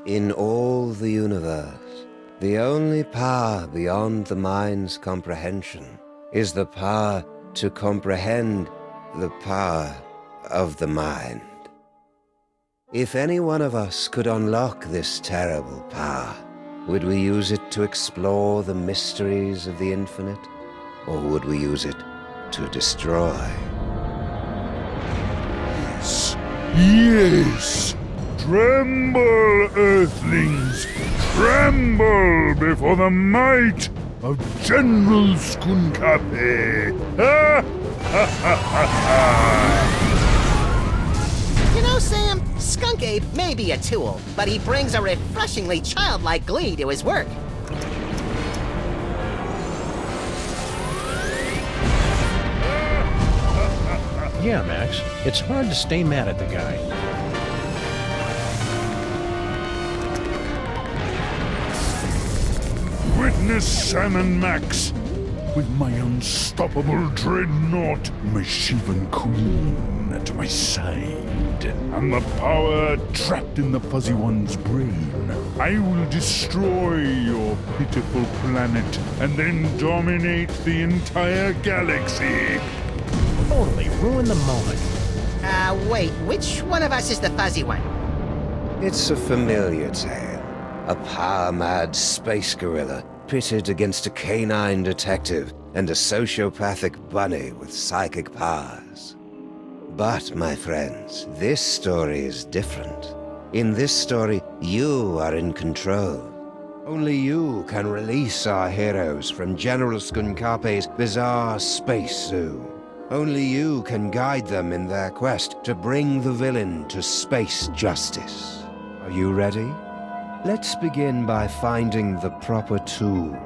In all the universe, the only power beyond the mind's comprehension is the power to comprehend the power of the mind. If any one of us could unlock this terrible power, would we use it to explore the mysteries of the infinite, or would we use it to destroy? Yes. Yes! Tremble, Earthlings! Tremble before the might of General Skunkape! Ha ha ha ha ha! You know, Sam, Skunkape may be a tool, but he brings a refreshingly childlike glee to his work. Yeah, Max. It's hard to stay mad at the guy. Witness Sam and Max with my unstoppable dreadnought, my Shivan Queen at my side, and the power trapped in the Fuzzy One's brain. I will destroy your pitiful planet and then dominate the entire galaxy. Totally ruin the moment. Wait, which one of us is the fuzzy one? It's a familiar tale. A power-mad space gorilla pitted against a canine detective and a sociopathic bunny with psychic powers. But, my friends, this story is different. In this story, you are in control. Only you can release our heroes from General Skunkape's bizarre space zoo. Only you can guide them in their quest to bring the villain to space justice. Are you ready? Let's begin by finding the proper tool.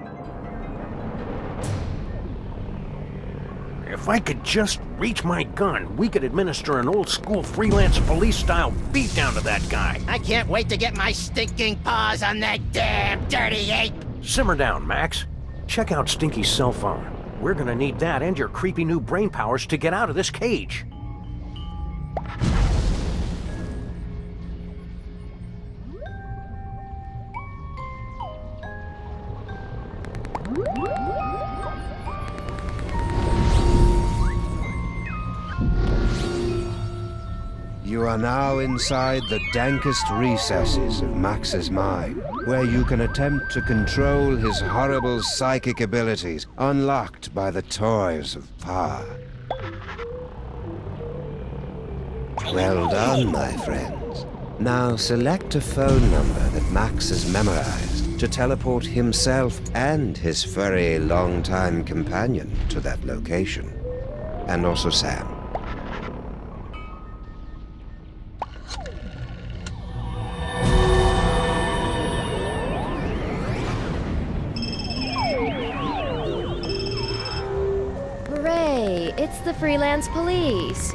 If I could just reach my gun, we could administer an old-school freelance police-style beatdown to that guy. I can't wait to get my stinking paws on that damn dirty ape! Simmer down, Max. Check out Stinky's cell phone. We're gonna need that and your creepy new brain powers to get out of this cage. You are now inside the dankest recesses of Max's mind, where you can attempt to control his horrible psychic abilities, unlocked by the toys of power. Well done, my friends. Now select a phone number that Max has memorized to teleport himself and his furry longtime companion to that location. And also Sam. Hooray! It's the freelance police.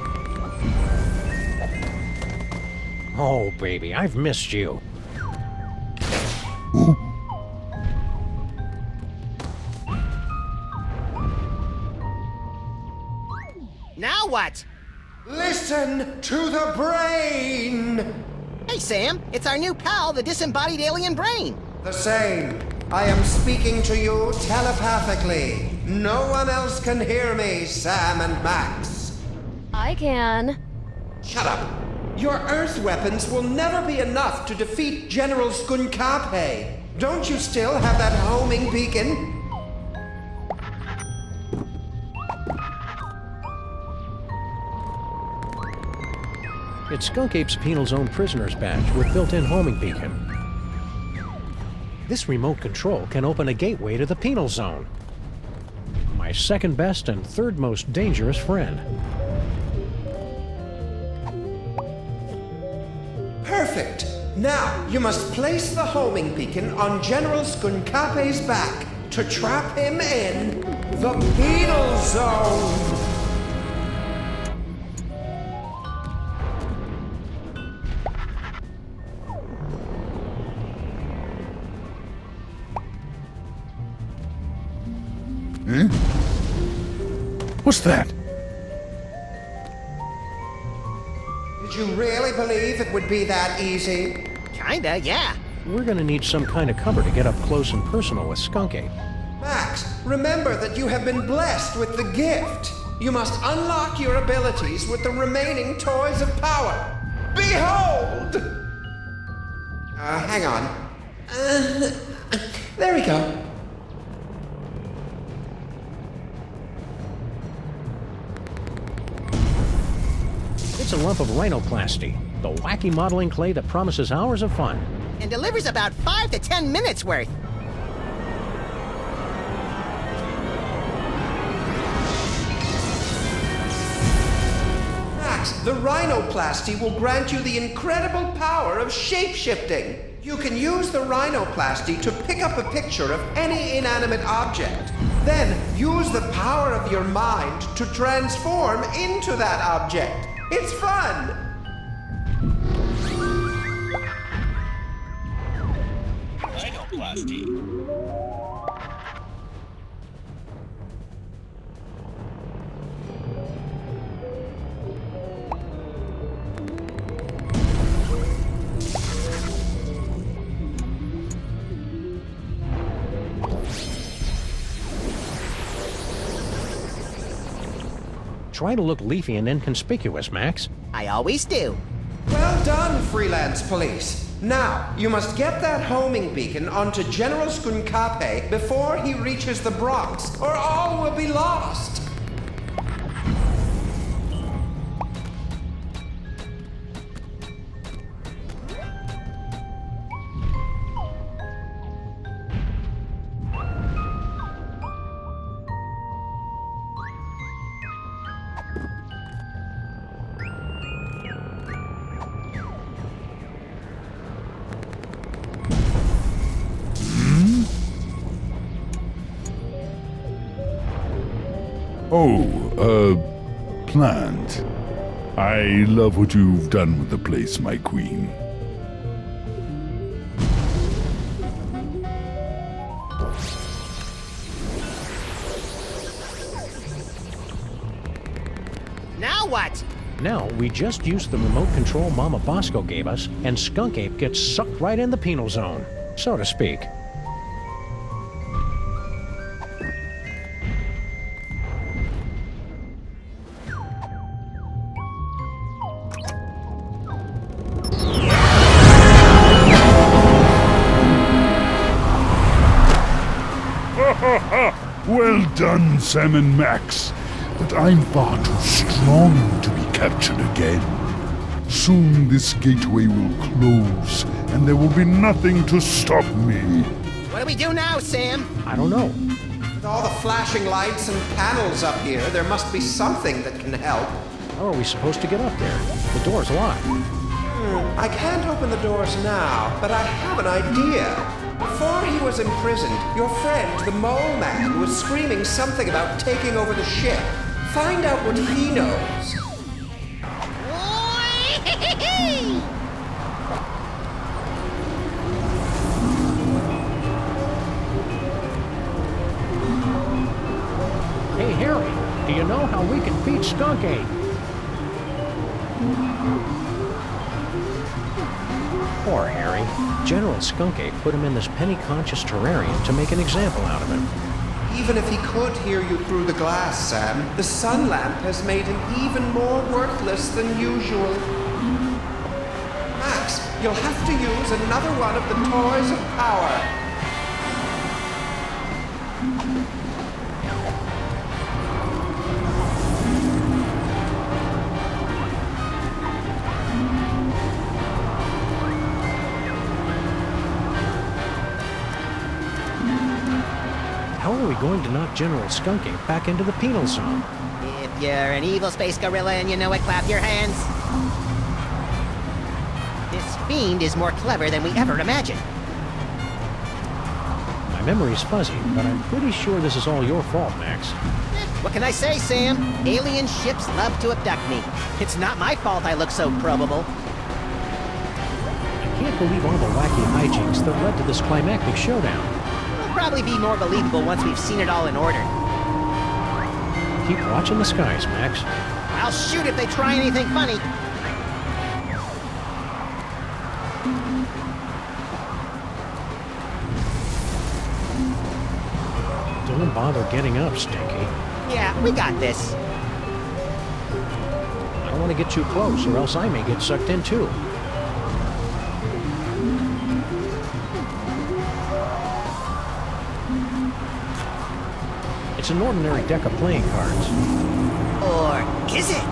Oh, baby, I've missed you. Now what? Listen to the brain! Hey, Sam, it's our new pal, the disembodied alien brain. The same. I am speaking to you telepathically. No one else can hear me, Sam and Max. I can. Shut up. Your Earth weapons will never be enough to defeat General Skunkape. Don't you still have that homing beacon? It's Skunkape's Penal's own prisoner's badge with built-in homing beacon. This remote control can open a gateway to the penal zone. My second best and third most dangerous friend. Perfect! Now, you must place the homing beacon on General Skunkape's back to trap him in the penal zone! Eh? What's that? Did you really believe it would be that easy? Kinda, yeah. We're gonna need some kind of cover to get up close and personal with Skunkape. Max, remember that you have been blessed with the gift. You must unlock your abilities with the remaining toys of power. Behold! Hang on. There we go. It's a lump of rhinoplasty, the wacky modeling clay that promises hours of fun. And delivers about 5 to 10 minutes worth. Max, the rhinoplasty will grant you the incredible power of shape-shifting. You can use the rhinoplasty to pick up a picture of any inanimate object. Then use the power of your mind to transform into that object. It's fun! Rhinoplasty. Try to look leafy and inconspicuous, Max. I always do. Well done, freelance police. Now, you must get that homing beacon onto General Skunkape before he reaches the Bronx, or all will be lost. Plant. I love what you've done with the place, my queen. Now what? Now, we just use the remote control Mama Bosco gave us, and Skunkape gets sucked right in the penal zone, so to speak. Well done, Sam and Max. But I'm far too strong to be captured again. Soon this gateway will close, and there will be nothing to stop me. What do we do now, Sam? I don't know. With all the flashing lights and panels up here, there must be something that can help. How are we supposed to get up there? The door's locked. I can't open the doors now, but I have an idea. Before he was imprisoned, your friend, the mole man, was screaming something about taking over the ship. Find out what he knows. Hey, Harry, do you know how we can beat Skunkape? Poor Harry. General Skunkape put him in this penny-conscious terrarium to make an example out of him. Even if he could hear you through the glass, Sam, the sun lamp has made him even more worthless than usual. Max, you'll have to use another one of the toys of power. we going to knock General Skunkape back into the penal zone? If you're an evil space gorilla and you know it, clap your hands. This fiend is more clever than we ever imagined. My memory's fuzzy, but I'm pretty sure this is all your fault, Max. What can I say, Sam? Alien ships love to abduct me. It's not my fault I look so probable. I can't believe all the wacky hijinks that led to this climactic showdown. It'll probably be more believable once we've seen it all in order. Keep watching the skies, Max. I'll shoot if they try anything funny. Don't bother getting up, Stinky. Yeah, we got this. I don't want to get too close, or else I may get sucked in too. It's an ordinary deck of playing cards. Or is it?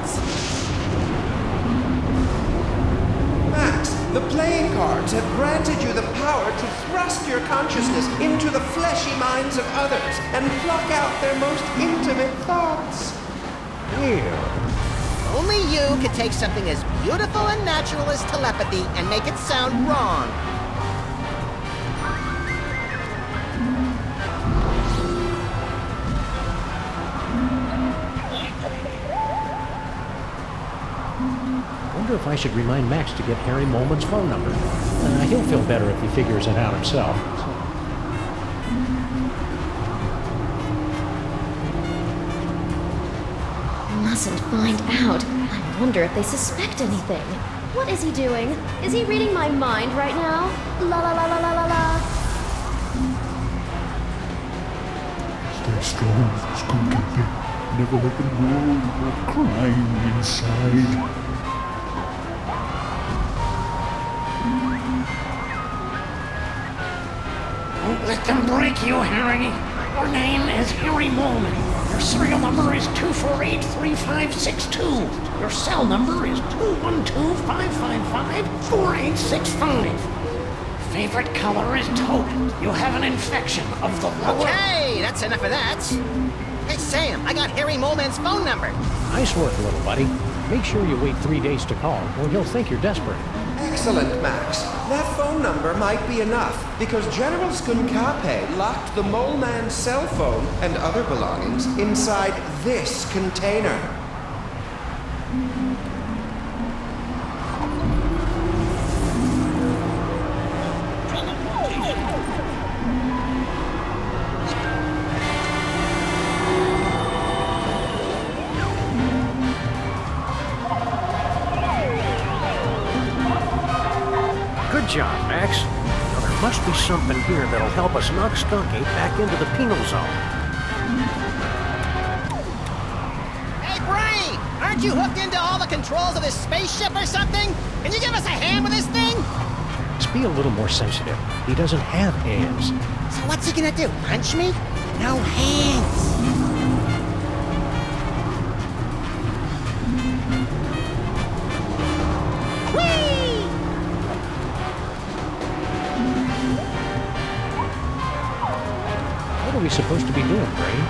Max, the playing cards have granted you the power to thrust your consciousness into the fleshy minds of others and pluck out their most intimate thoughts. Ew. Only you could take something as beautiful and natural as telepathy and make it sound wrong. Wonder if I should remind Max to get Harry Molman's phone number. He'll feel better if he figures it out himself. Mustn't find out. I wonder if they suspect anything. What is he doing? Is he reading my mind right now? La la la la la la la. Stay strong, Skunkape. Never let them know you're crying inside. Don't let them break you, Harry. Your name is Harry Molman. Your serial number is 2483562. Your cell number is 212-555-4865. Favorite color is taupe. You have an infection of the lower... Okay, that's enough of that. Hey, Sam, I got Harry Molman's phone number. Nice work, little buddy. Make sure you wait 3 days to call, or he'll think you're desperate. Excellent, Max. That phone number might be enough, because General Skunkape locked the Mole Man's cell phone and other belongings inside this container. Good job, Max. Now, there must be something here that'll help us knock Skunkape back into the penal zone. Hey, Brain! Aren't you hooked into all the controls of this spaceship or something? Can you give us a hand with this thing? Just be a little more sensitive. He doesn't have hands. So what's he gonna do, punch me? No hands. What are we supposed to be doing, Brain?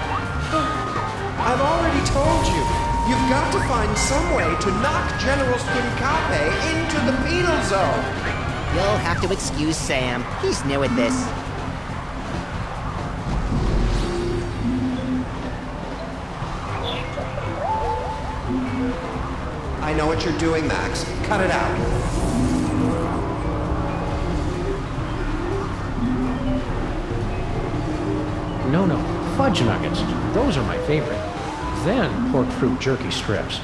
I've already told you. You've got to find some way to knock General Skunkape into the penal zone. You'll have to excuse Sam. He's new at this. I know what you're doing, Max. Cut it out. No, fudge nuggets. Those are my favorite. Then pork fruit jerky strips.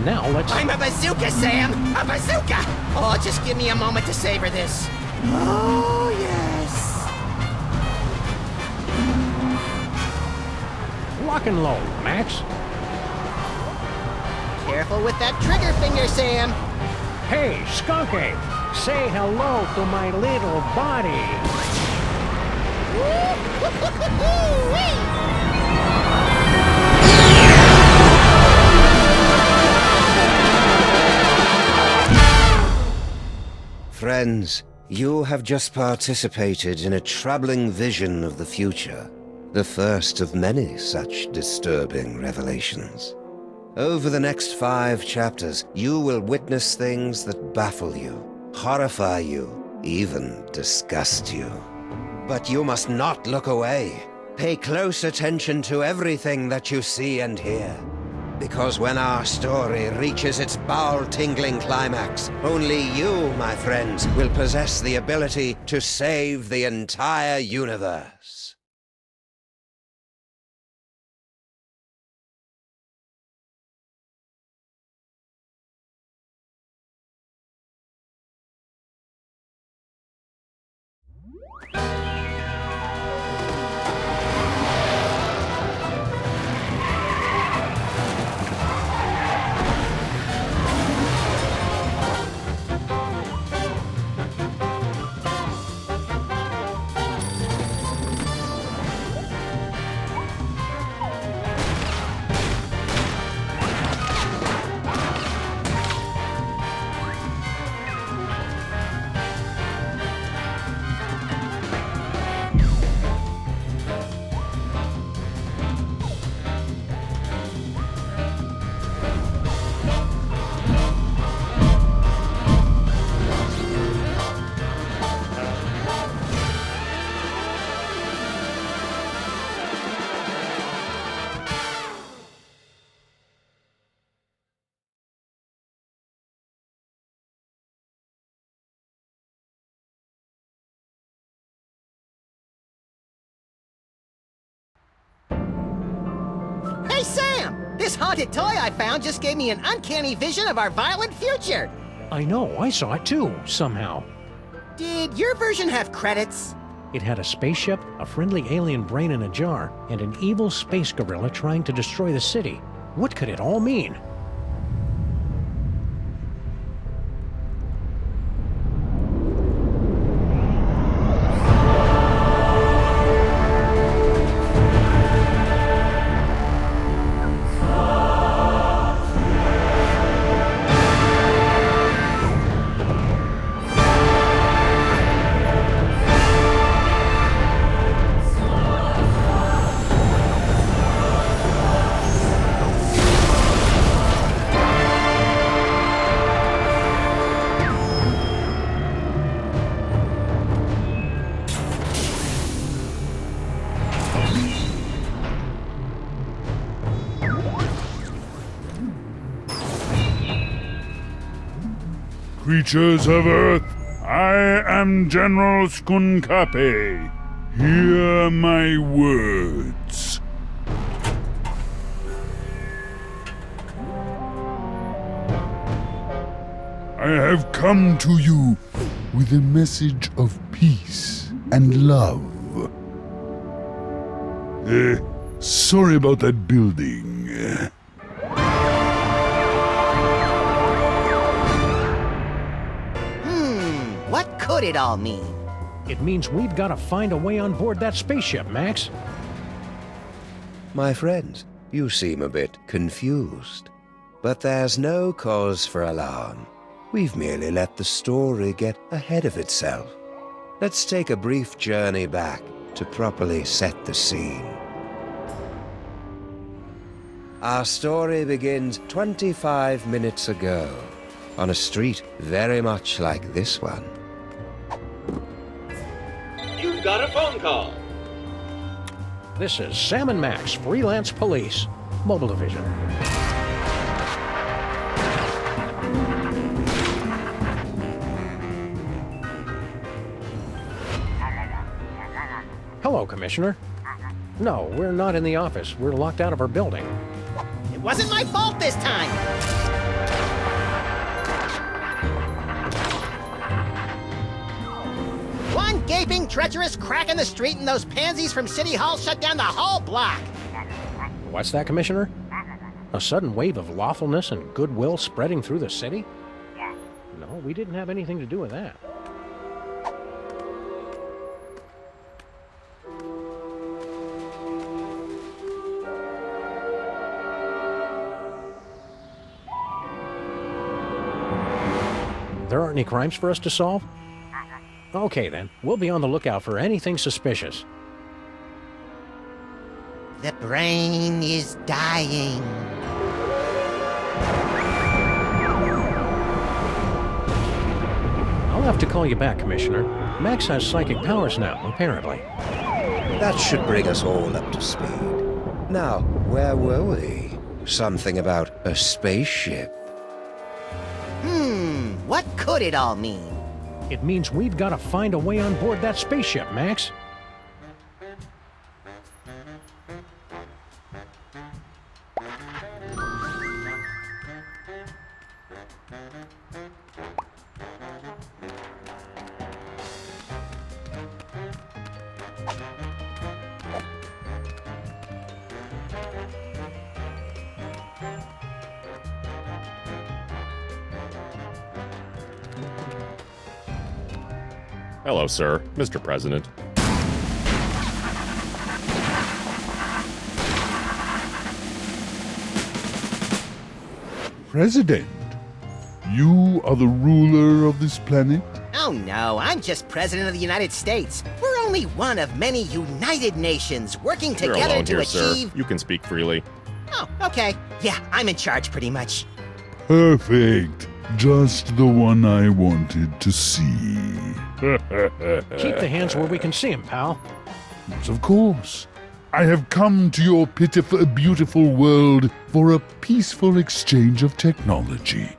Now let's... I'm a bazooka, Sam! A bazooka! Oh, just give me a moment to savor this. Oh, yes. Lock and load, Max. Careful with that trigger finger, Sam. Hey, Skunkape! Say hello to my little body. Friends, you have just participated in a troubling vision of the future, the first of many such disturbing revelations. Over the next 5 chapters, you will witness things that baffle you, horrify you, even disgust you. But you must not look away. Pay close attention to everything that you see and hear. Because when our story reaches its bowel-tingling climax, only you, my friends, will possess the ability to save the entire universe. Hey, Sam! This haunted toy I found just gave me an uncanny vision of our violent future. I know, I saw it too, somehow. Did your version have credits? It had a spaceship, a friendly alien brain in a jar, and an evil space gorilla trying to destroy the city. What could it all mean? Creatures of Earth, I am General Skunkape. Hear my words. I have come to you with a message of peace and love. Sorry about that building. What could it all mean? It means we've got to find a way on board that spaceship, Max. My friends, you seem a bit confused. But there's no cause for alarm. We've merely let the story get ahead of itself. Let's take a brief journey back to properly set the scene. Our story begins 25 minutes ago, on a street very much like this one. You've got a phone call. This is Sam and Max, Freelance Police, Mobile Division. Hello, Commissioner. No, we're not in the office. We're locked out of our building. It wasn't my fault this time. gaping, treacherous crack in the street and those pansies from City Hall shut down the whole block. What's that, Commissioner? A sudden wave of lawfulness and goodwill spreading through the city? No, we didn't have anything to do with that. There aren't any crimes for us to solve? Okay then, we'll be on the lookout for anything suspicious. The brain is dying. I'll have to call you back, Commissioner. Max has psychic powers now, apparently. That should bring us all up to speed. Now, where were we? Something about a spaceship. What could it all mean? It means we've got to find a way on board that spaceship, Max. Hello, sir. Mr. President. President? You are the ruler of this planet? Oh no, I'm just President of the United States. We're only one of many United Nations working You're together alone to here, achieve... sir. You can speak freely. Oh, okay. Yeah, I'm in charge pretty much. Perfect. Just the one I wanted to see. Keep the hands where we can see him, pal. Yes, of course. I have come to your pitiful, beautiful world for a peaceful exchange of technology.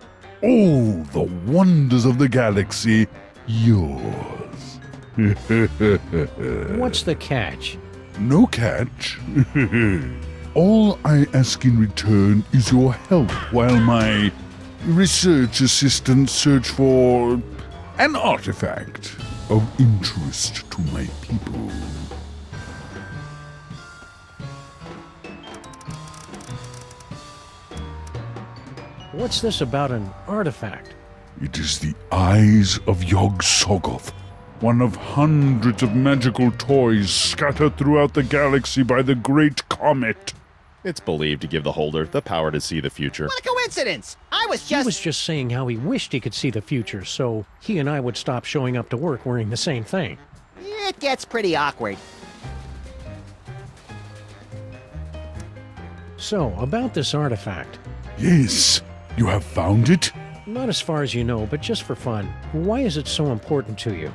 All the wonders of the galaxy, yours. What's the catch? No catch. All I ask in return is your help while my research assistants search for an artifact of interest to my people. What's this about an artifact? It is the eyes of Yog-Sothoth, one of hundreds of magical toys scattered throughout the galaxy by the Great Comet. It's believed to give the holder the power to see the future. What a coincidence! He was just saying how he wished he could see the future, so he and I would stop showing up to work wearing the same thing. It gets pretty awkward. So, about this artifact. Yes, you have found it? Not as far as you know, but just for fun. Why is it so important to you?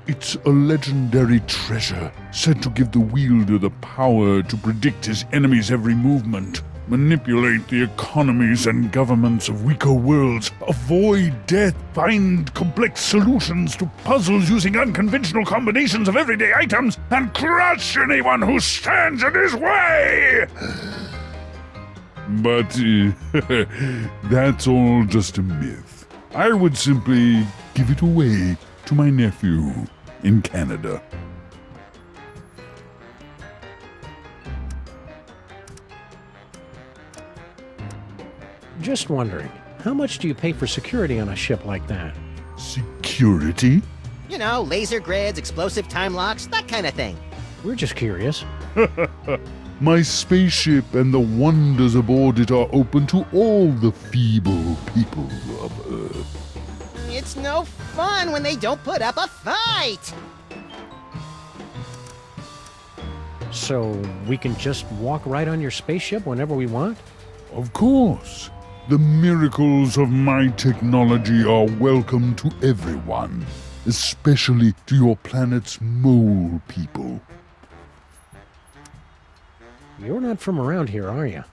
It's a legendary treasure, said to give the wielder the power to predict his enemy's every movement, manipulate the economies and governments of weaker worlds, avoid death, find complex solutions to puzzles using unconventional combinations of everyday items, and crush anyone who stands in his way! But that's all just a myth. I would simply give it away to my nephew in Canada. Just wondering, how much do you pay for security on a ship like that? Security? You know, laser grids, explosive time locks, that kind of thing. We're just curious. My spaceship and the wonders aboard it are open to all the feeble people of Earth. It's no fun when they don't put up a fight! So, we can just walk right on your spaceship whenever we want? Of course. The miracles of my technology are welcome to everyone, especially to your planet's mole people. You're not from around here, are you?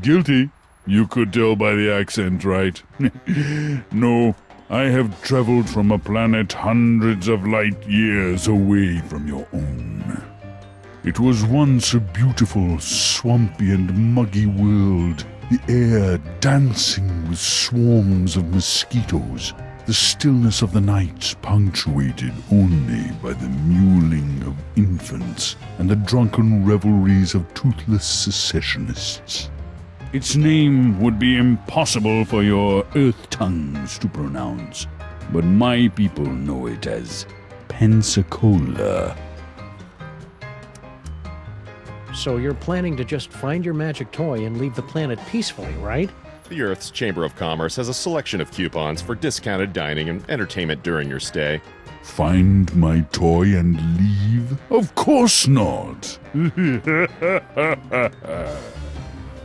Guilty. You could tell by the accent, right? No, I have traveled from a planet hundreds of light years away from your own. It was once a beautiful, swampy and muggy world, the air dancing with swarms of mosquitoes, the stillness of the nights punctuated only by the mewling of infants and the drunken revelries of toothless secessionists. Its name would be impossible for your earth tongues to pronounce, but my people know it as Pensacola. So you're planning to just find your magic toy and leave the planet peacefully, right? The Earth's Chamber of Commerce has a selection of coupons for discounted dining and entertainment during your stay. Find my toy and leave? Of course not!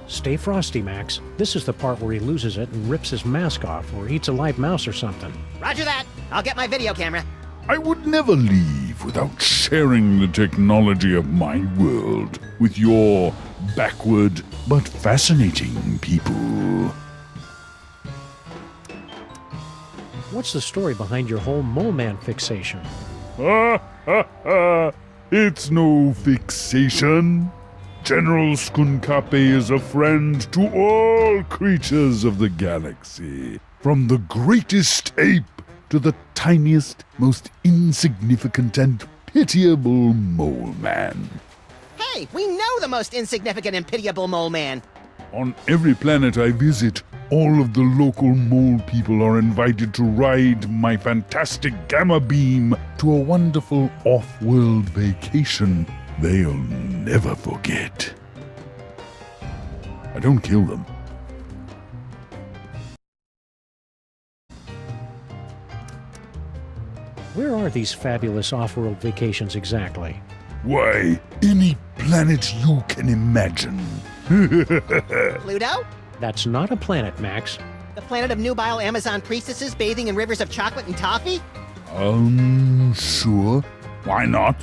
Stay frosty, Max. This is the part where he loses it and rips his mask off or eats a live mouse or something. Roger that. I'll get my video camera. I would never leave without sharing the technology of my world with your backward but fascinating people. What's the story behind your whole Mole Man fixation? It's no fixation. General Skunkape is a friend to all creatures of the galaxy, from the greatest ape to the tiniest, most insignificant and pitiable mole man. Hey, we know the most insignificant and pitiable mole man. On every planet I visit, all of the local mole people are invited to ride my fantastic gamma beam to a wonderful off-world vacation they'll never forget. I don't kill them. Where are these fabulous off-world vacations exactly? Why, any planet you can imagine. Pluto? That's not a planet, Max. The planet of nubile Amazon priestesses bathing in rivers of chocolate and toffee? Sure. Why not?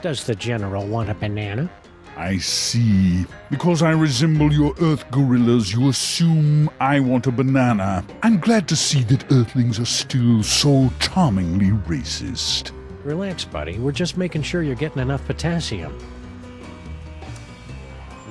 Does the General want a banana? I see. Because I resemble your Earth gorillas, you assume I want a banana. I'm glad to see that Earthlings are still so charmingly racist. Relax, buddy. We're just making sure you're getting enough potassium.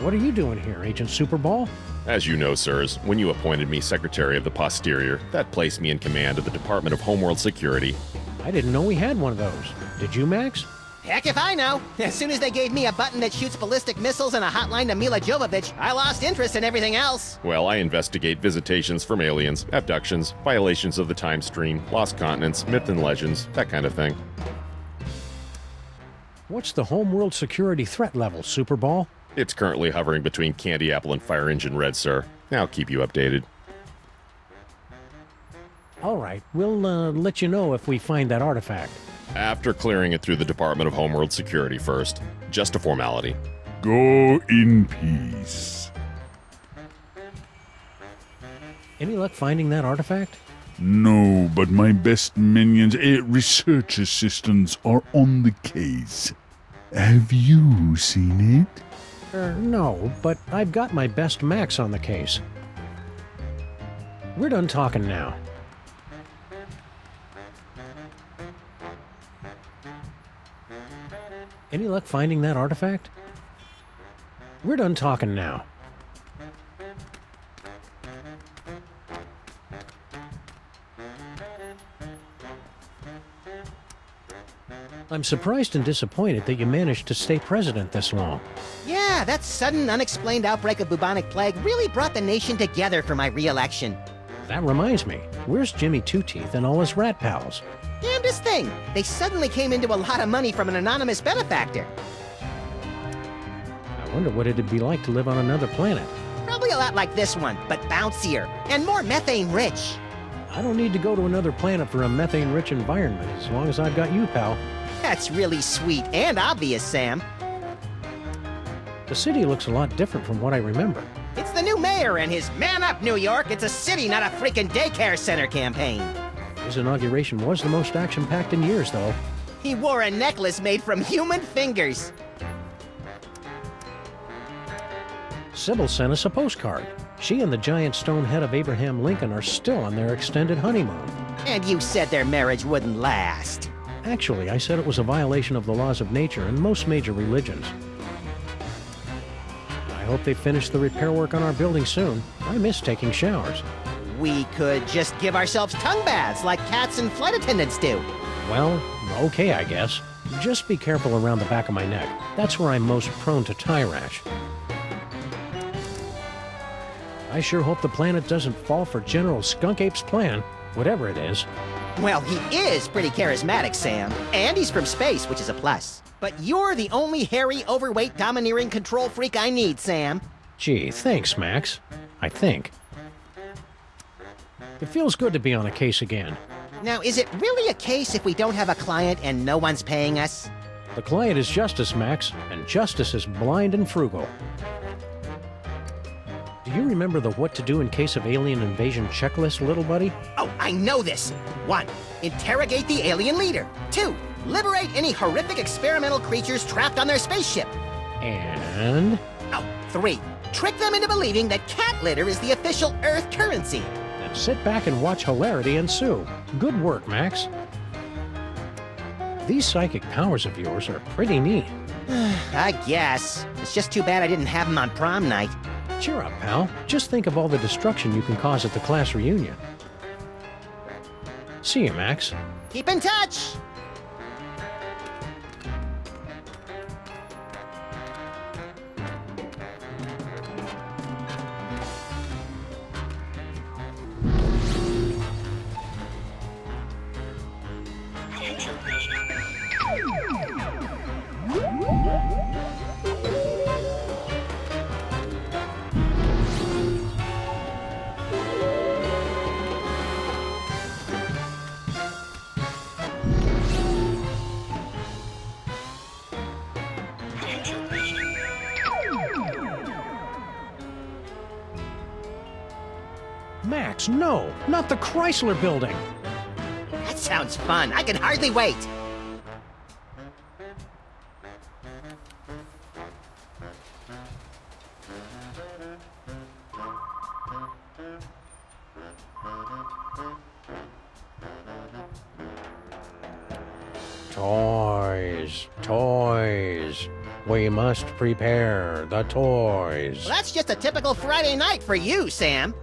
What are you doing here, Agent Superball? As you know, sirs, when you appointed me Secretary of the Posterior, that placed me in command of the Department of Homeworld Security. I didn't know we had one of those. Did you, Max? Heck if I know. As soon as they gave me a button that shoots ballistic missiles and a hotline to Mila Jovovich, I lost interest in everything else. Well, I investigate visitations from aliens, abductions, violations of the time stream, lost continents, myth and legends, that kind of thing. What's the homeworld security threat level, Superball? It's currently hovering between Candy Apple and Fire Engine Red, sir. I'll keep you updated. All right, we'll let you know if we find that artifact. After clearing it through the Department of Homeworld Security first. Just a formality. Go in peace. Any luck finding that artifact? No, but my best minions, research assistants, are on the case. Have you seen it? No, but I've got my best Max on the case. We're done talking now. Any luck finding that artifact? We're done talking now. I'm surprised and disappointed that you managed to stay president this long. Yeah, that sudden, unexplained outbreak of bubonic plague really brought the nation together for my re-election. That reminds me, where's Jimmy Two-Teeth and all his rat pals? Damnedest thing! They suddenly came into a lot of money from an anonymous benefactor. I wonder what it'd be like to live on another planet. Probably a lot like this one, but bouncier, and more methane-rich. I don't need to go to another planet for a methane-rich environment, as long as I've got you, pal. That's really sweet and obvious, Sam. The city looks a lot different from what I remember. It's the new mayor and his Man Up, New York, it's a city, not a freaking daycare center campaign. His inauguration was the most action-packed in years, though. He wore a necklace made from human fingers. Sybil sent us a postcard. She and the giant stone head of Abraham Lincoln are still on their extended honeymoon. And you said their marriage wouldn't last. Actually, I said it was a violation of the laws of nature and most major religions. I hope they finish the repair work on our building soon. I miss taking showers. We could just give ourselves tongue baths like cats and flight attendants do. Well, okay, I guess. Just be careful around the back of my neck. That's where I'm most prone to tie rash. I sure hope the planet doesn't fall for General Skunkape's plan, whatever it is. Well, he is pretty charismatic, Sam. And he's from space, which is a plus. But you're the only hairy, overweight, domineering control freak I need, Sam. Gee, thanks, Max. I think. It feels good to be on a case again. Now, is it really a case if we don't have a client and no one's paying us? The client is justice, Max, and justice is blind and frugal. Do you remember the what to do in case of alien invasion checklist, little buddy? Oh, I know this. 1. Interrogate the alien leader. 2. Liberate any horrific experimental creatures trapped on their spaceship. And? Oh, 3. Trick them into believing that cat litter is the official Earth currency. Then sit back and watch hilarity ensue. Good work, Max. These psychic powers of yours are pretty neat. I guess. It's just too bad I didn't have them on prom night. Cheer up, pal. Just think of all the destruction you can cause at the class reunion. See you, Max. Keep in touch! Max, no! Not the Chrysler Building! That sounds fun. I can hardly wait. Toys, toys. We must prepare the toys. Well, that's just a typical Friday night for you, Sam.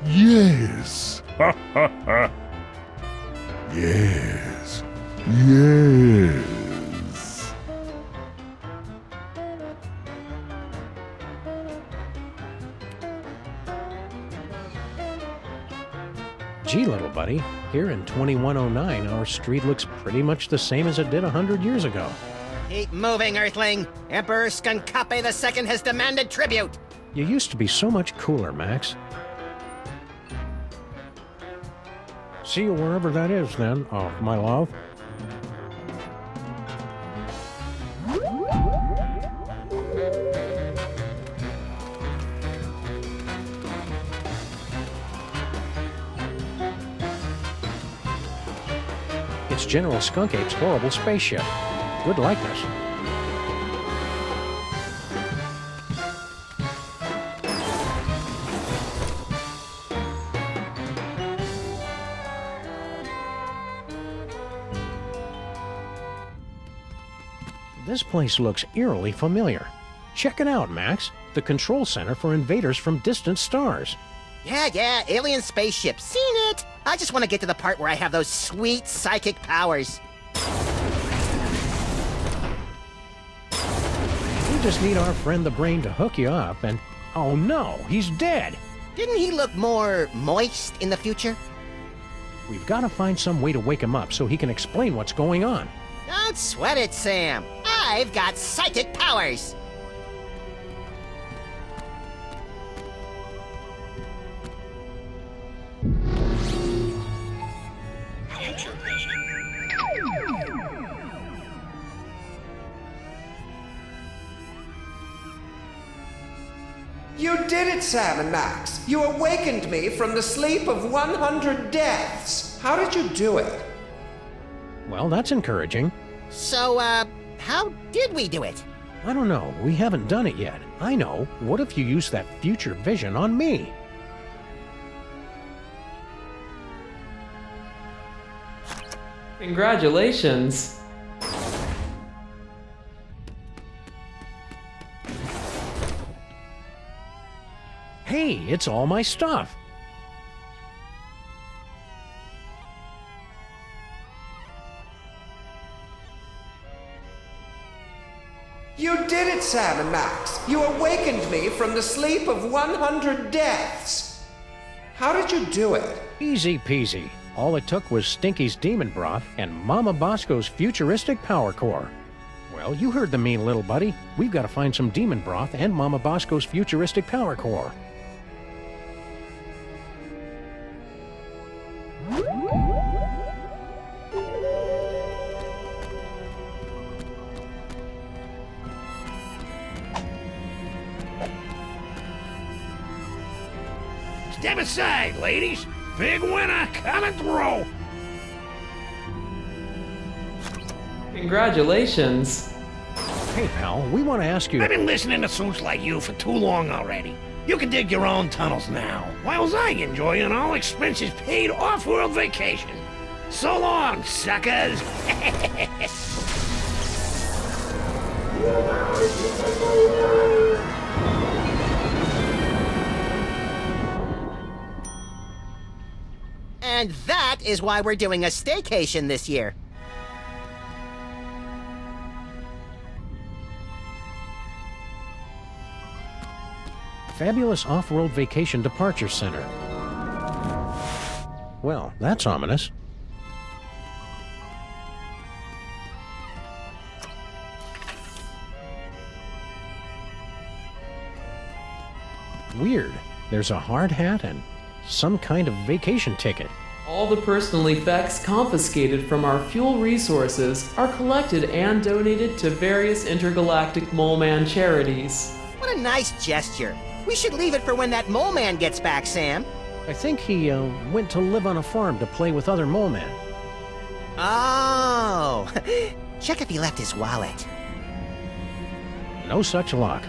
Yes! Ha ha ha! Yes! Yes! Gee, little buddy, here in 2109, our street looks pretty much the same as it did 100 years ago. Keep moving, Earthling. Emperor Skunkape II has demanded tribute. You used to be so much cooler, Max. See you wherever that is, then, my love. It's General Skunkape's horrible spaceship. Good likeness. This place looks eerily familiar. Check it out, Max. The control center for invaders from distant stars. Yeah, alien spaceship. Seen it! I just want to get to the part where I have those sweet psychic powers. We just need our friend the Brain to hook you up and... Oh no, he's dead! Didn't he look more moist in the future? We've got to find some way to wake him up so he can explain what's going on. Don't sweat it, Sam. I've got psychic powers. You did it, Sam and Max. You awakened me from the sleep of 100 deaths. How did you do it? Well, that's encouraging. So, how did we do it? I don't know. We haven't done it yet. I know. What if you use that future vision on me? Congratulations. Hey, it's all my stuff. You did it, Sam and Max! You awakened me from the sleep of 100 deaths! How did you do it? Easy peasy. All it took was Stinky's demon broth and Mama Bosco's futuristic power core. Well, you heard the mean little buddy. We've got to find some demon broth and Mama Bosco's futuristic power core. Step aside, ladies. Big winner coming through. Congratulations. Hey, pal, we want to ask you... I've been listening to suits like you for too long already. You can dig your own tunnels now, whilst I enjoy an all-expenses paid off-world vacation. So long, suckers! And that is why we're doing a staycation this year. Fabulous Off-Road Vacation Departure Center. Well, that's ominous. Weird. There's a hard hat and some kind of vacation ticket. All the personal effects confiscated from our fuel resources are collected and donated to various intergalactic Mole Man charities. What a nice gesture. We should leave it for when that mole man gets back, Sam. I think he went to live on a farm to play with other mole men. Oh, check if he left his wallet. No such luck.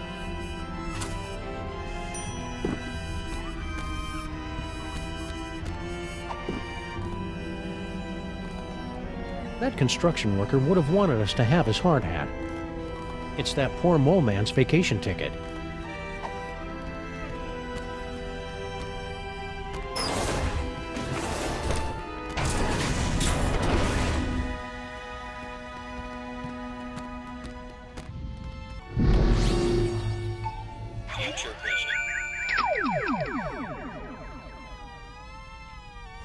That construction worker would have wanted us to have his hard hat. It's that poor mole man's vacation ticket. Future vision.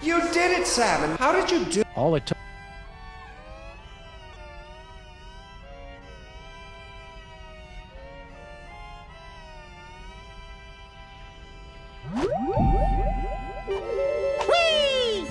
You did it, Sam, and how did you do? All it took. Whee!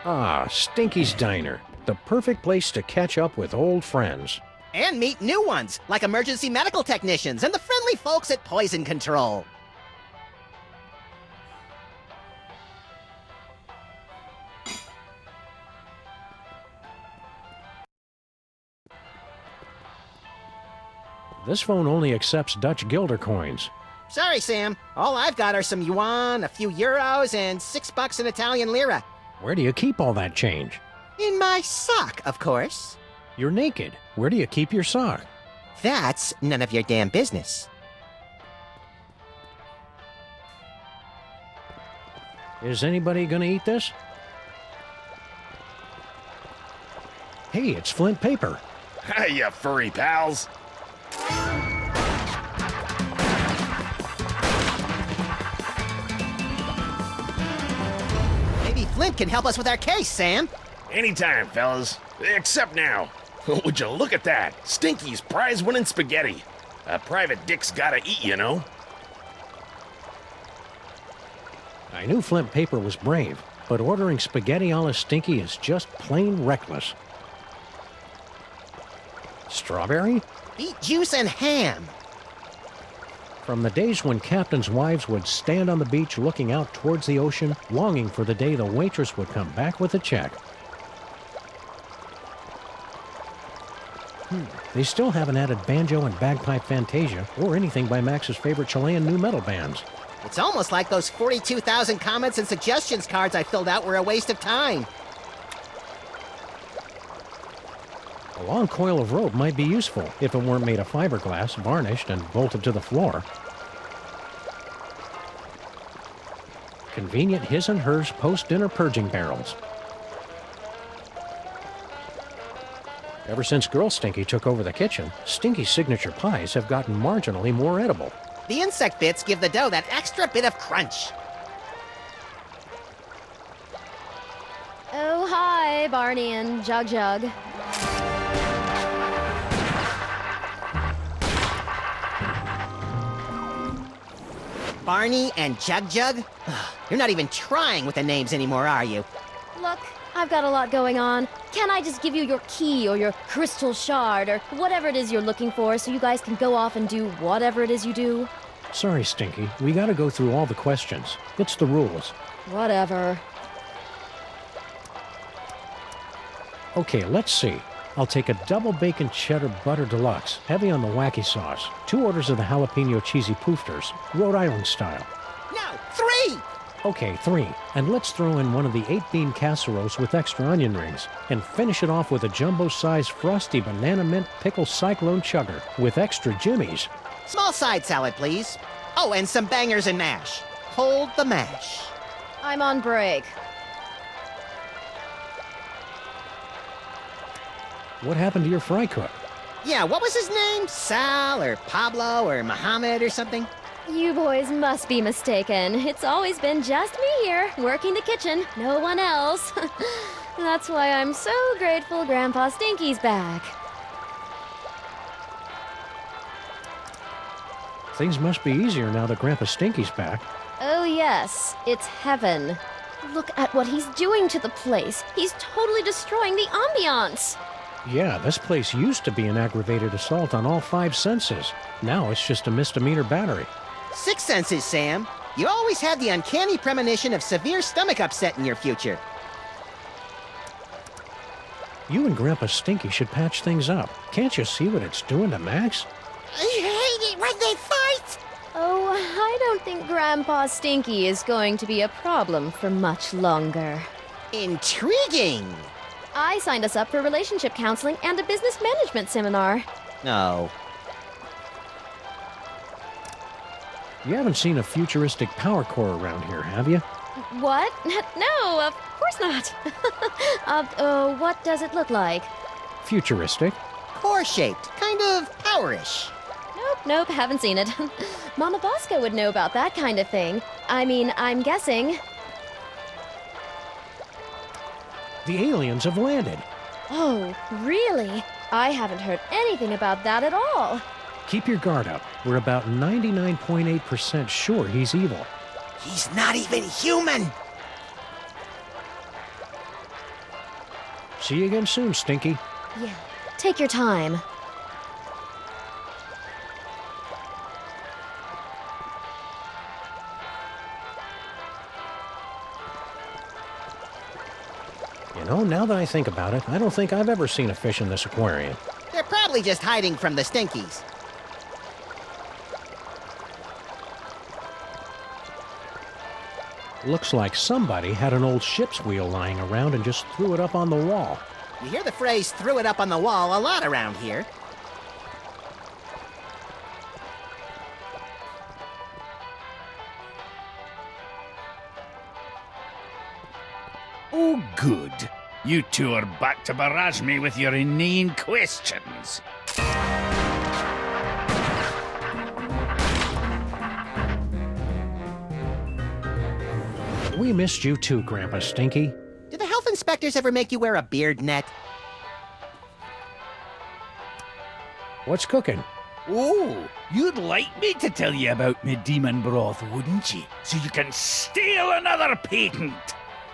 Ah, Stinky's Diner. The perfect place to catch up with old friends. And meet new ones, like emergency medical technicians and the friendly folks at Poison Control. This phone only accepts Dutch guilder coins. Sorry, Sam. All I've got are some yuan, a few euros, and $6 in Italian lira. Where do you keep all that change? In my sock, of course. You're naked. Where do you keep your sock? That's none of your damn business. Is anybody gonna eat this? Hey, it's Flint paper. Hi, you furry pals. Maybe Flint can help us with our case, Sam. Anytime, fellas. Except now. Would you look at that? Stinky's prize-winning spaghetti. A private dick's gotta eat, you know. I knew Flint paper was brave, but ordering spaghetti a la Stinky is just plain reckless. Strawberry? Beet juice and ham. From the days when captains' wives would stand on the beach looking out towards the ocean, longing for the day the waitress would come back with a check. They still haven't added banjo and bagpipe fantasia or anything by Max's favorite Chilean nu metal bands. It's almost like those 42,000 comments and suggestions cards I filled out were a waste of time. A long coil of rope might be useful if it weren't made of fiberglass, varnished, and bolted to the floor. Convenient his and hers post-dinner purging barrels. Ever since Girl Stinky took over the kitchen, Stinky's signature pies have gotten marginally more edible. The insect bits give the dough that extra bit of crunch. Oh, hi, Barney and Jug Jug. Barney and Jug Jug? You're not even trying with the names anymore, are you? Look, I've got a lot going on. Can't I just give you your key or your crystal shard or whatever it is you're looking for so you guys can go off and do whatever it is you do? Sorry, Stinky. We gotta go through all the questions. It's the rules. Whatever. Okay, let's see. I'll take a double bacon cheddar butter deluxe, heavy on the wacky sauce, 2 orders of the jalapeno cheesy poofters, Rhode Island style. No, 3! Okay, 3. And let's throw in one of the 8-bean casseroles with extra onion rings, and finish it off with a jumbo-sized frosty banana mint pickle cyclone chugger with extra jimmies. Small side salad, please. Oh, and some bangers and mash. Hold the mash. I'm on break. What happened to your fry cook? Yeah, what was his name? Sal or Pablo or Mohammed or something? You boys must be mistaken. It's always been just me here, working the kitchen, no one else. That's why I'm so grateful Grandpa Stinky's back. Things must be easier now that Grandpa Stinky's back. Oh yes, it's heaven. Look at what he's doing to the place. He's totally destroying the ambiance. Yeah, this place used to be an aggravated assault on all 5 senses. Now it's just a misdemeanor battery. 6 senses, Sam. You always had the uncanny premonition of severe stomach upset in your future. You and Grandpa Stinky should patch things up. Can't you see what it's doing to Max? I hate it when they fight! Oh, I don't think Grandpa Stinky is going to be a problem for much longer. Intriguing! I signed us up for relationship counseling and a business management seminar. No. You haven't seen a futuristic power core around here, have you? What? No, of course not. What does it look like? Futuristic? Core-shaped, kind of powerish. Nope, haven't seen it. Mama Bosco would know about that kind of thing. I mean, I'm guessing. The aliens have landed. Oh, really? I haven't heard anything about that at all. Keep your guard up. We're about 99.8% sure he's evil. He's not even human! See you again soon, Stinky. Yeah, take your time. You know, now that I think about it, I don't think I've ever seen a fish in this aquarium. They're probably just hiding from the Stinkies. Looks like somebody had an old ship's wheel lying around and just threw it up on the wall. You hear the phrase, threw it up on the wall, a lot around here. Oh, good. You two are back to barrage me with your inane questions. We missed you too, Grandpa Stinky. Do the health inspectors ever make you wear a beard net? What's cooking? Oh, you'd like me to tell you about me demon broth, wouldn't you? So you can steal another patent.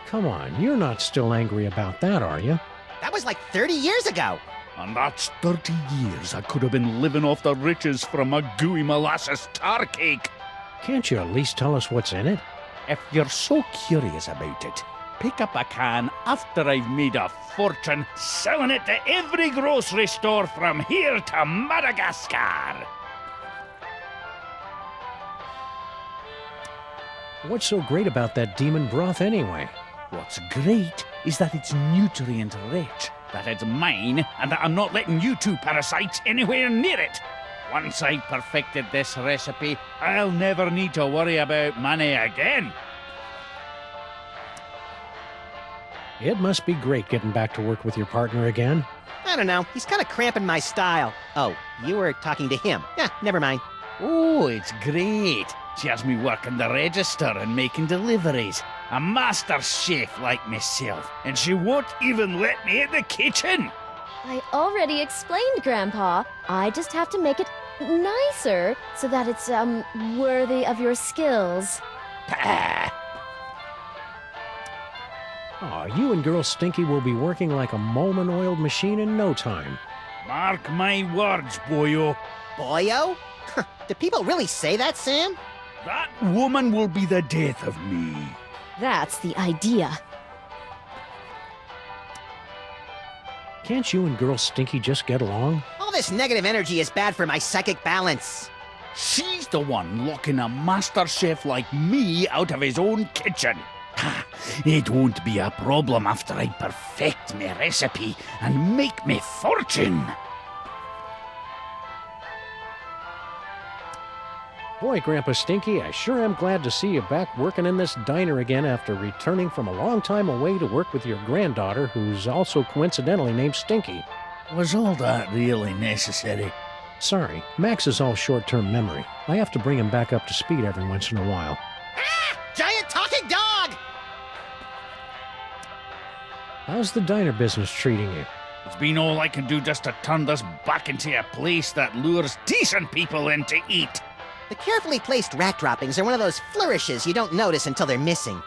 Come on, you're not still angry about that, are you? That was like 30 years ago. And that's 30 years I could have been living off the riches from a gooey molasses tar cake. Can't you at least tell us what's in it? If you're so curious about it, pick up a can after I've made a fortune selling it to every grocery store from here to Madagascar. What's so great about that demon broth anyway? What's great is that it's nutrient rich, that it's mine, and that I'm not letting you two parasites anywhere near it. Once I've perfected this recipe, I'll never need to worry about money again. It must be great getting back to work with your partner again. I don't know. He's kind of cramping my style. Oh, you were talking to him. Never mind. Oh, it's great. She has me working the register and making deliveries. A master chef like myself, and she won't even let me in the kitchen. I already explained, Grandpa. I just have to make it nicer so that it's, worthy of your skills. Pah. Aw, you and Girl Stinky will be working like a Molman-oiled machine in no time. Mark my words, boyo. Boyo? Do people really say that, Sam? That woman will be the death of me. That's the idea. Can't you and Girl Stinky just get along? All this negative energy is bad for my psychic balance. She's the one locking a master chef like me out of his own kitchen. It won't be a problem after I perfect my recipe and make me fortune. Boy, Grandpa Stinky, I sure am glad to see you back working in this diner again after returning from a long time away to work with your granddaughter, who's also coincidentally named Stinky. Was all that really necessary? Sorry, Max is all short-term memory. I have to bring him back up to speed every once in a while. Ah! Giant talking dog! How's the diner business treating you? It's been all I can do just to turn this back into a place that lures decent people in to eat. The carefully placed rat droppings are one of those flourishes you don't notice until they're missing.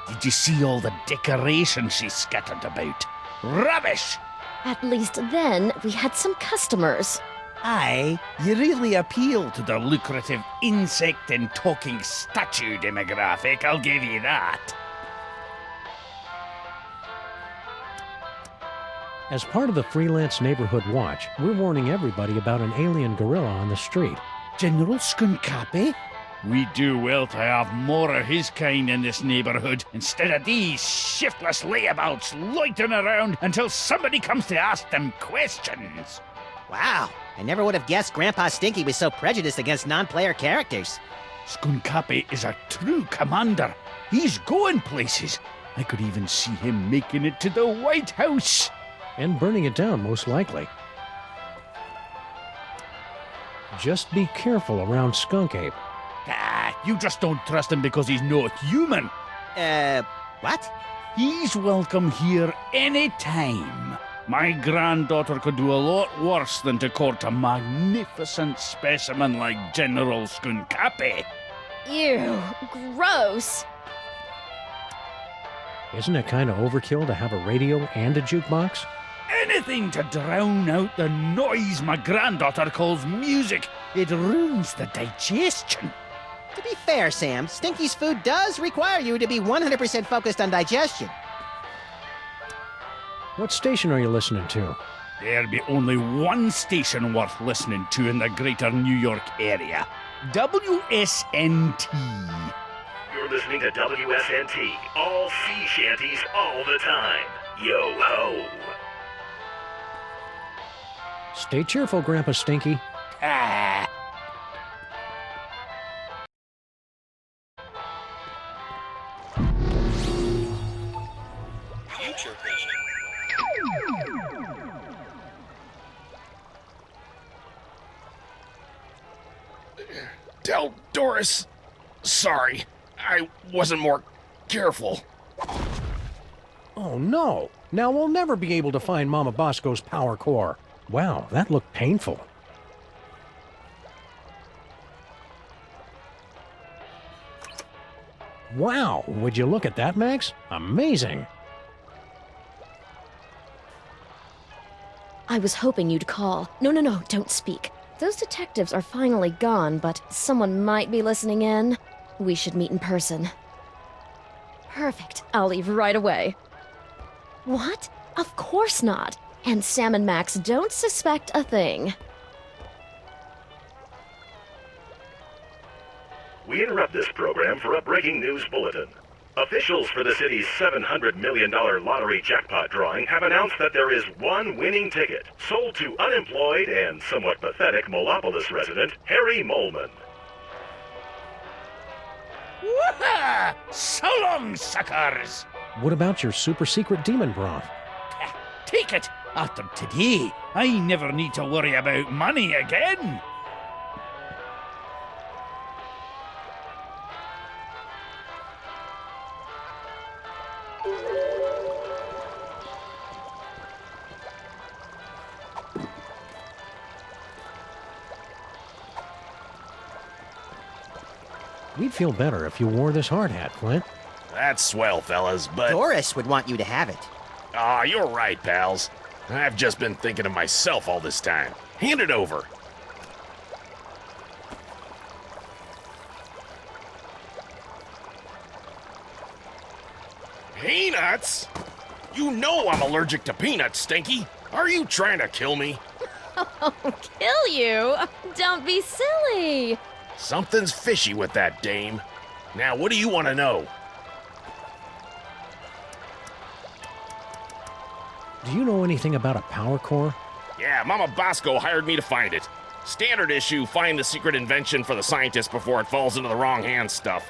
Did you see all the decorations she scattered about? Rubbish! At least then we had some customers. Aye, you really appeal to the lucrative insect and talking statue demographic, I'll give you that. As part of the Freelance Neighborhood Watch, we're warning everybody about an alien gorilla on the street. General Skunkape? We do well to have more of his kind in this neighborhood, instead of these shiftless layabouts loitering around until somebody comes to ask them questions. Wow, I never would have guessed Grandpa Stinky was so prejudiced against non-player characters. Skunkape is a true commander. He's going places. I could even see him making it to the White House. And burning it down, most likely. Just be careful around Skunkape. You just don't trust him because he's not human. What? He's welcome here any time. My granddaughter could do a lot worse than to court a magnificent specimen like General Skunkape. Ew, gross. Isn't it kind of overkill to have a radio and a jukebox? Anything to drown out the noise my granddaughter calls music. It ruins the digestion. To be fair, Sam, Stinky's food does require you to be 100% focused on digestion. What station are you listening to? There'll be only one station worth listening to in the greater New York area. WSNT. You're listening to WSNT, all sea shanties all the time. Yo ho! Stay cheerful, Grandpa Stinky. Tell Doris. Sorry, I wasn't more careful. Oh no! Now we'll never be able to find Mama Bosco's power core. Wow, that looked painful. Wow, would you look at that, Max? Amazing! I was hoping you'd call. No, don't speak. Those detectives are finally gone, but someone might be listening in. We should meet in person. Perfect. I'll leave right away. What? Of course not. And Sam and Max don't suspect a thing. We interrupt this program for a breaking news bulletin. Officials for the city's $700 million lottery jackpot drawing have announced that there is one winning ticket sold to unemployed and somewhat pathetic Molopolis resident Harry Molman. Woohoo! So long, suckers! What about your super secret demon broth? Take it! After today, I never need to worry about money again! We'd feel better if you wore this hard hat, Flint. That's swell, fellas, but... Doris would want you to have it. Aw, you're right, pals. I've just been thinking of myself all this time. Hand it over. Peanuts? You know I'm allergic to peanuts, Stinky. Are you trying to kill me? Oh, kill you? Don't be silly. Something's fishy with that dame. Now, what do you want to know? Do you know anything about a power core? Yeah, Mama Bosco hired me to find it. Standard issue, find the secret invention for the scientist before it falls into the wrong hands stuff.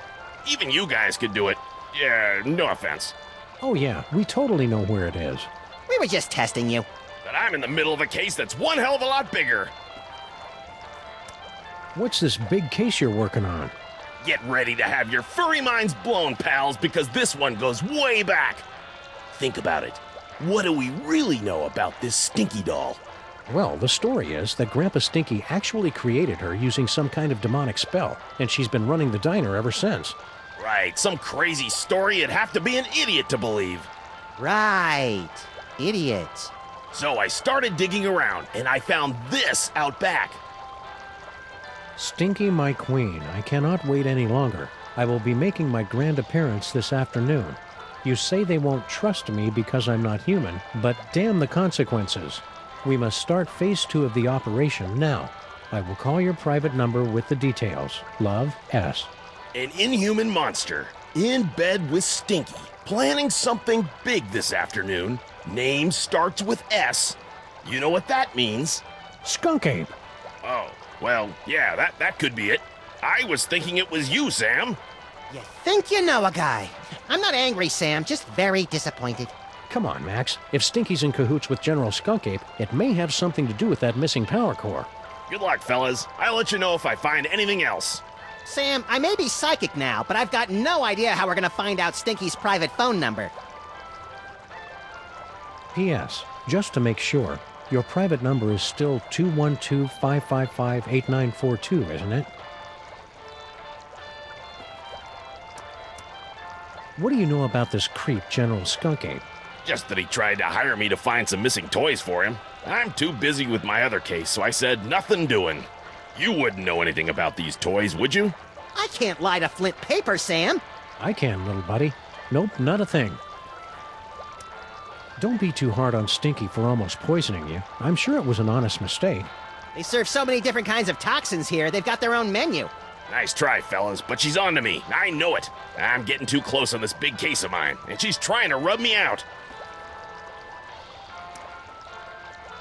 Even you guys could do it. Yeah, no offense. Oh yeah, we totally know where it is. We were just testing you. But I'm in the middle of a case that's one hell of a lot bigger. What's this big case you're working on? Get ready to have your furry minds blown, pals, because this one goes way back. Think about it. What do we really know about this Stinky doll? Well, the story is that Grandpa Stinky actually created her using some kind of demonic spell, and she's been running the diner ever since. Right, some crazy story you'd have to be an idiot to believe. Right. Idiots. So I started digging around, and I found this out back. Stinky, my queen, I cannot wait any longer. I will be making my grand appearance this afternoon. You say they won't trust me because I'm not human, but damn the consequences. We must start phase 2 of the operation now. I will call your private number with the details. Love, S. An inhuman monster, in bed with Stinky, planning something big this afternoon. Name starts with S. You know what that means? Skunkape. Oh, well, yeah, that could be it. I was thinking it was you, Sam. You think you know a guy. I'm not angry, Sam, just very disappointed. Come on, Max. If Stinky's in cahoots with General Skunkape, it may have something to do with that missing power core. Good luck, fellas. I'll let you know if I find anything else. Sam, I may be psychic now, but I've got no idea how we're gonna find out Stinky's private phone number. P.S. Just to make sure, your private number is still 212-555-8942, isn't it? What do you know about this creep, General Skunkape? Just that he tried to hire me to find some missing toys for him. I'm too busy with my other case, so I said nothing doing. You wouldn't know anything about these toys, would you? I can't lie to Flint paper, Sam. I can, little buddy. Nope, not a thing. Don't be too hard on Stinky for almost poisoning you. I'm sure it was an honest mistake. They serve so many different kinds of toxins here, they've got their own menu. Nice try, fellas, but she's on to me. I know it. I'm getting too close on this big case of mine, and she's trying to rub me out.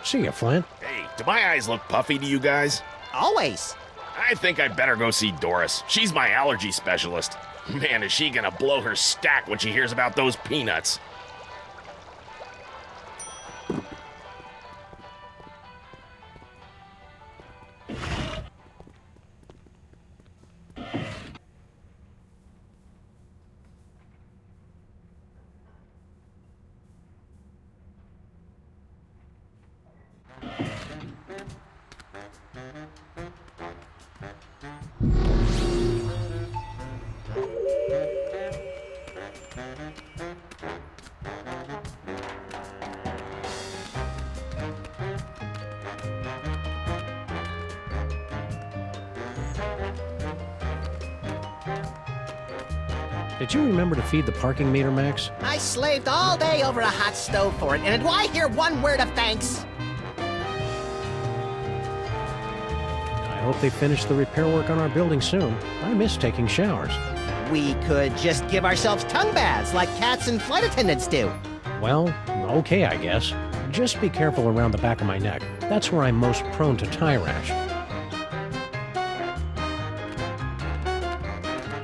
See ya, Flint. Hey, do my eyes look puffy to you guys? Always. I think I'd better go see Doris. She's my allergy specialist. Man, is she gonna blow her stack when she hears about those peanuts. Did you remember to feed the parking meter, Max? I slaved all day over a hot stove for it, and do I hear one word of thanks? I hope they finish the repair work on our building soon. I miss taking showers. We could just give ourselves tongue baths like cats and flight attendants do. Well, okay, I guess. Just be careful around the back of my neck. That's where I'm most prone to tie rash.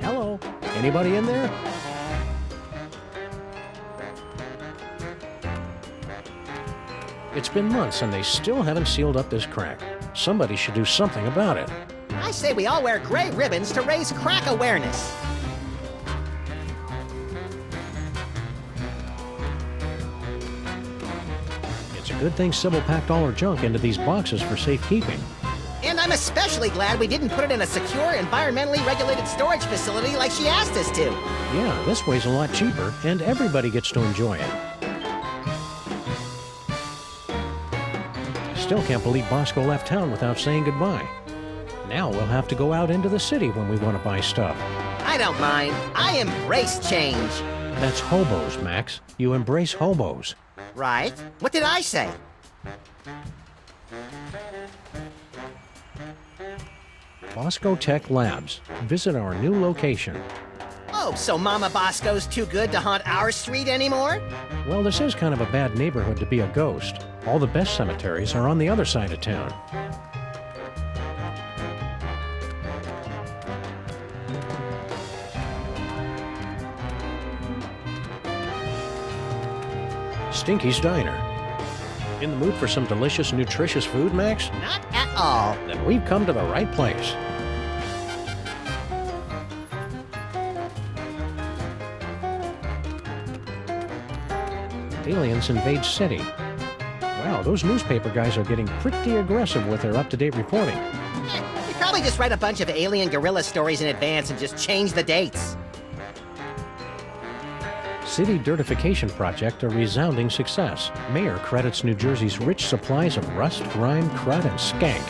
Hello? Anybody in there? It's been months and they still haven't sealed up this crack. Somebody should do something about it. I say we all wear gray ribbons to raise crack awareness. It's a good thing Sybil packed all her junk into these boxes for safekeeping. And I'm especially glad we didn't put it in a secure, environmentally regulated storage facility like she asked us to. Yeah, this way's a lot cheaper, and everybody gets to enjoy it. Still can't believe Bosco left town without saying goodbye. Now we'll have to go out into the city when we want to buy stuff. I don't mind. I embrace change. That's hobos, Max. You embrace hobos. Right? What did I say? Bosco Tech Labs. Visit our new location. Oh, so Mama Bosco's too good to haunt our street anymore? Well, this is kind of a bad neighborhood to be a ghost. All the best cemeteries are on the other side of town. Stinky's Diner. In the mood for some delicious, nutritious food, Max? Not at all. Then we've come to the right place. Aliens invade city. Wow, those newspaper guys are getting pretty aggressive with their up-to-date reporting. You probably just write a bunch of alien guerrilla stories in advance and just change the dates. City dirtification project a resounding success. Mayor credits New Jersey's rich supplies of rust, grime, crud, and skank.